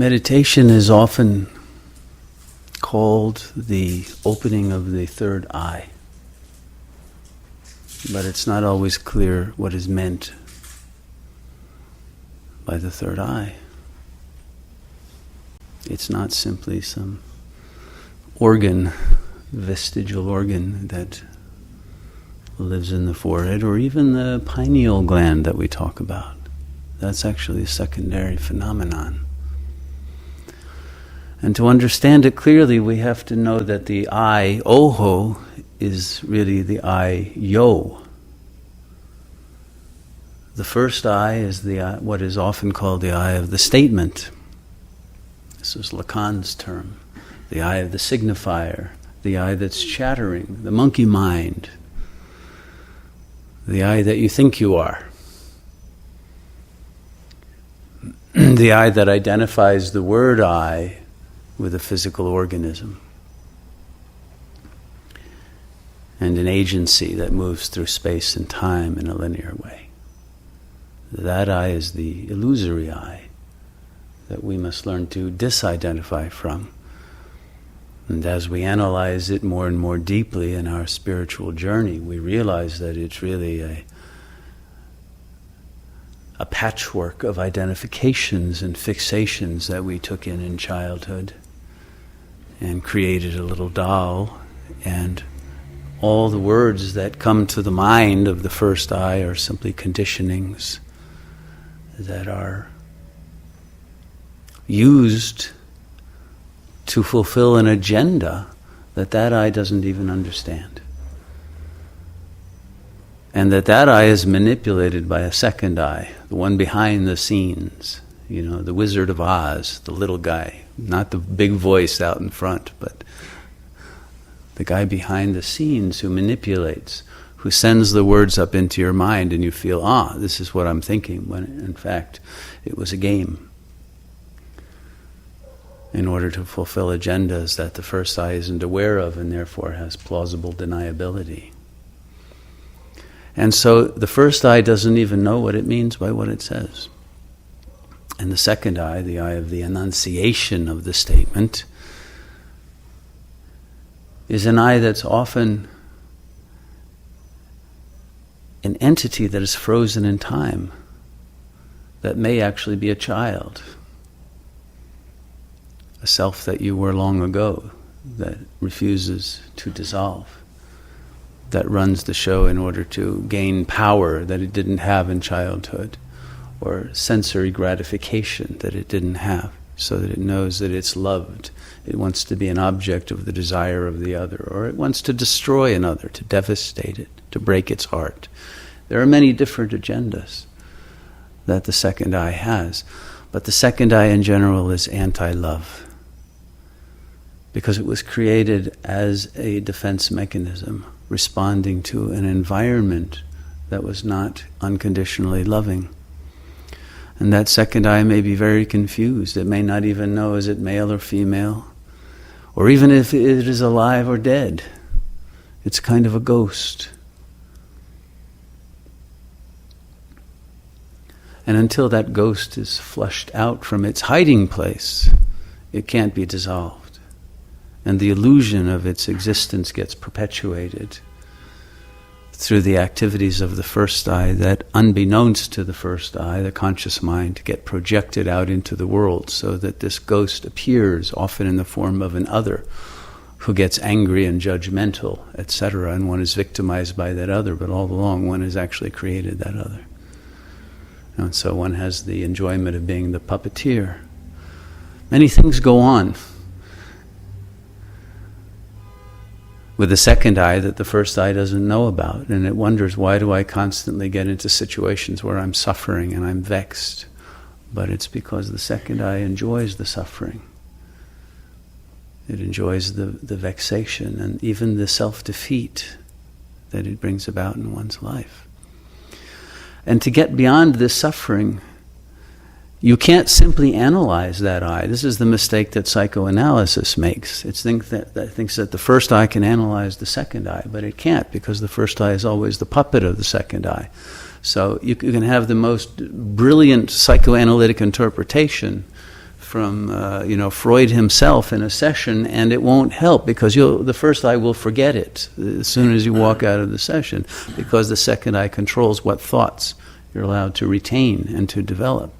Meditation is often called the opening of the third eye, but it's not always clear what is meant by the third eye. It's not simply some organ, vestigial organ that lives in the forehead, or even the pineal gland that we talk about. That's actually a secondary phenomenon. And to understand it clearly, we have to know that the eye, oho, is really the eye, yo. The first eye is the eye, what is often called the eye of the statement. This is Lacan's term. The eye of the signifier, the eye that's chattering, the monkey mind, the eye that you think you are. The eye that identifies the word I with a physical organism and an agency that moves through space and time in a linear way. That I is the illusory I that we must learn to disidentify from. And as we analyze it more and more deeply in our spiritual journey, we realize that it's really a patchwork of identifications and fixations that we took in childhood and created a little doll, and all the words that come to the mind of the first eye are simply conditionings that are used to fulfill an agenda that eye doesn't even understand. And that eye is manipulated by a second eye, the one behind the scenes, the Wizard of Oz, the little guy, not the big voice out in front, but the guy behind the scenes who manipulates, who sends the words up into your mind and you feel, this is what I'm thinking, when in fact it was a game. In order to fulfill agendas that the first eye isn't aware of and therefore has plausible deniability. And so the first eye doesn't even know what it means by what it says. And the second eye, the eye of the enunciation of the statement, is an eye that's often an entity that is frozen in time, that may actually be a child, a self that you were long ago, that refuses to dissolve, that runs the show in order to gain power that it didn't have in childhood, or sensory gratification that it didn't have, so that it knows that it's loved. It wants to be an object of the desire of the other, or it wants to destroy another, to devastate it, to break its heart. There are many different agendas that the second eye has, but the second eye in general is anti-love, because it was created as a defense mechanism, responding to an environment that was not unconditionally loving. And that second eye may be very confused. It may not even know, is it male or female? Or even if it is alive or dead. It's kind of a ghost. And until that ghost is flushed out from its hiding place, it can't be dissolved. And the illusion of its existence gets perpetuated through the activities of the first eye that, unbeknownst to the first eye, the conscious mind, get projected out into the world, so that this ghost appears often in the form of an other who gets angry and judgmental, etc., and one is victimized by that other, but all along one has actually created that other. And so one has the enjoyment of being the puppeteer. Many things go on with the second eye that the first eye doesn't know about, and it wonders, why do I constantly get into situations where I'm suffering and I'm vexed? But it's because the second eye enjoys the suffering. It enjoys the vexation and even the self-defeat that it brings about in one's life. And to get beyond this suffering, you can't simply analyze that eye. This is the mistake that psychoanalysis makes. It thinks that the first eye can analyze the second eye, but it can't, because the first eye is always the puppet of the second eye. So you can have the most brilliant psychoanalytic interpretation from Freud himself in a session, and it won't help because the first eye will forget it as soon as you walk out of the session, because the second eye controls what thoughts you're allowed to retain and to develop.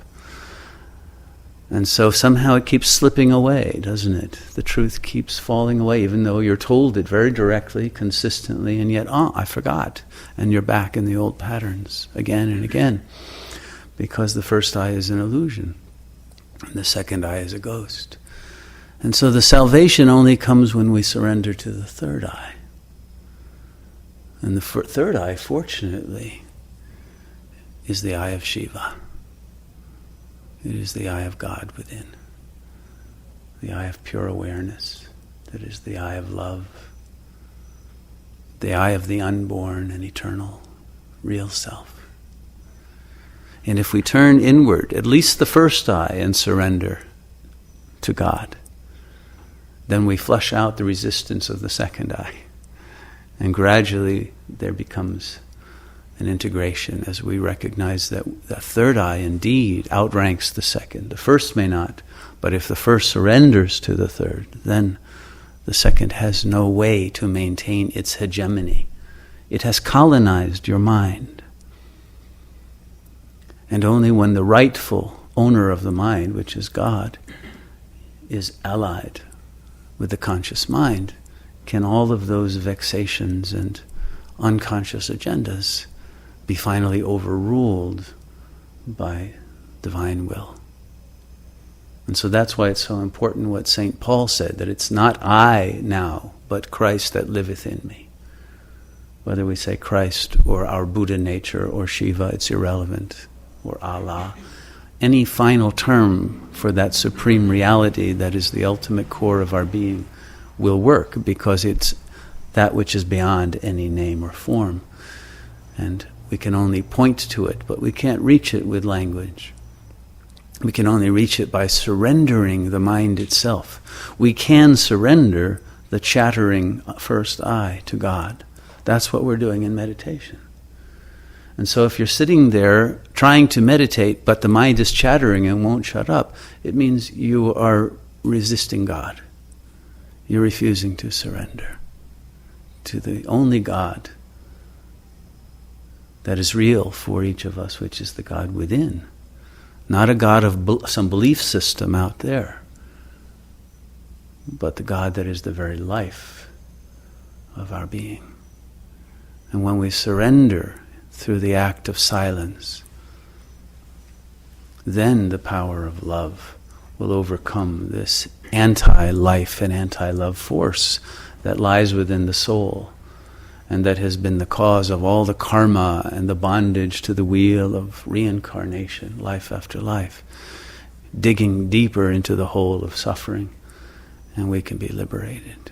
And so somehow it keeps slipping away, doesn't it? The truth keeps falling away, even though you're told it very directly, consistently, and yet, I forgot. And you're back in the old patterns again and again, because the first eye is an illusion, and the second eye is a ghost. And so the salvation only comes when we surrender to the third eye. And the third eye, fortunately, is the eye of Shiva. It is the eye of God within, the eye of pure awareness. That is the eye of love, the eye of the unborn and eternal real self. And if we turn inward, at least the first eye, and surrender to God, then we flush out the resistance of the second eye. And gradually there becomes an integration as we recognize that the third eye indeed outranks the second. The first may not, but if the first surrenders to the third, then the second has no way to maintain its hegemony. It has colonized your mind. And only when the rightful owner of the mind, which is God, is allied with the conscious mind, can all of those vexations and unconscious agendas be finally overruled by divine will. And so that's why it's so important what St. Paul said, that it's not I now, but Christ that liveth in me. Whether we say Christ or our Buddha nature or Shiva, it's irrelevant, or Allah. Any final term for that supreme reality that is the ultimate core of our being will work, because it's that which is beyond any name or form. And we can only point to it, but we can't reach it with language. We can only reach it by surrendering the mind itself. We can surrender the chattering first eye to God. That's what we're doing in meditation. And so if you're sitting there trying to meditate, but the mind is chattering and won't shut up, it means you are resisting God. You're refusing to surrender to the only God that is real for each of us, which is the God within. Not a God of some belief system out there, but the God that is the very life of our being. And when we surrender through the act of silence, then the power of love will overcome this anti-life and anti-love force that lies within the soul, and that has been the cause of all the karma and the bondage to the wheel of reincarnation, life after life, digging deeper into the hole of suffering, and we can be liberated.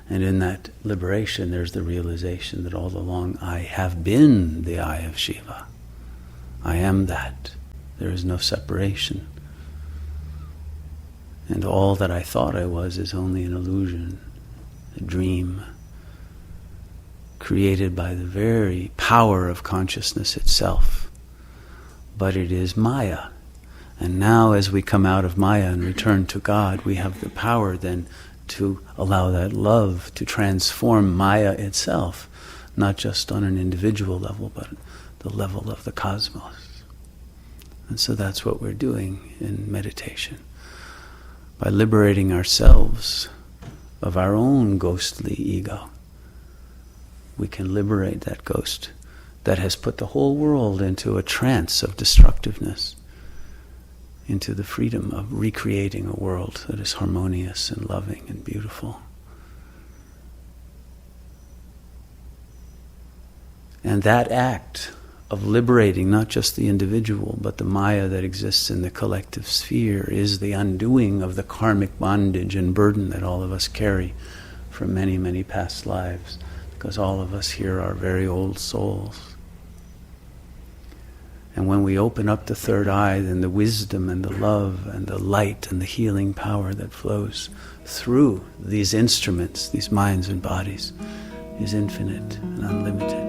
And in that liberation, there's the realization that all along I have been the eye of Shiva. I am that. There is no separation. And all that I thought I was is only an illusion, a dream, created by the very power of consciousness itself. But it is Maya. And now as we come out of Maya and return to God, we have the power then to allow that love to transform Maya itself, not just on an individual level, but the level of the cosmos. And so that's what we're doing in meditation. By liberating ourselves of our own ghostly ego, we can liberate that ghost that has put the whole world into a trance of destructiveness, into the freedom of recreating a world that is harmonious and loving and beautiful. And that act of liberating not just the individual, but the Maya that exists in the collective sphere is the undoing of the karmic bondage and burden that all of us carry from many, many past lives, because all of us here are very old souls. And when we open up the third eye, then the wisdom and the love and the light and the healing power that flows through these instruments, these minds and bodies, is infinite and unlimited.